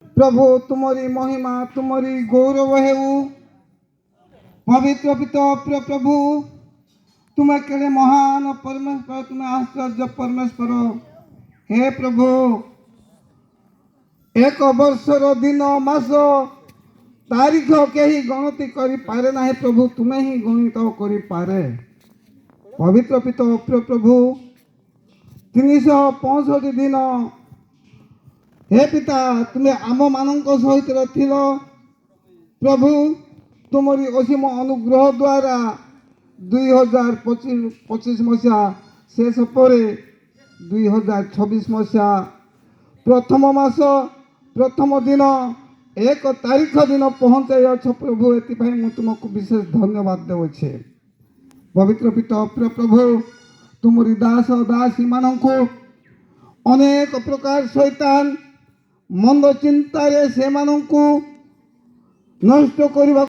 प्रभु तुमरी महिमा तुमरी गौरव हेउ। पवित्र पिता प्रिय प्रभु तुम्हें केड़े महान परमेश्वर तुम्हें आश्चर्य परमेश्वर। हे प्रभु एक वर्षर दिन मास तारीख कहीं गणति करि पारे ना प्रभु तुम्हें ही गणित करि पारे। पवित्र पिता प्रिय प्रभु 365 दिन हे पिता तुम्हें आम मान सहित थिल प्रभु तुमरी असीम अनुग्रह द्वारा 2025 मसीहा शेष पर 2026 मसीहा प्रथम मास प्रथम दिन 1 तारीख दिन पहुँचाई अछ प्रभु एपाई मुझे तुमको विशेष धन्यवाद देवे। पवित्र पिता प्रिय प्रभु तुमरी दास दासी मान को अनेक प्रकार शैतान मंद चिंतार से नष्ट करने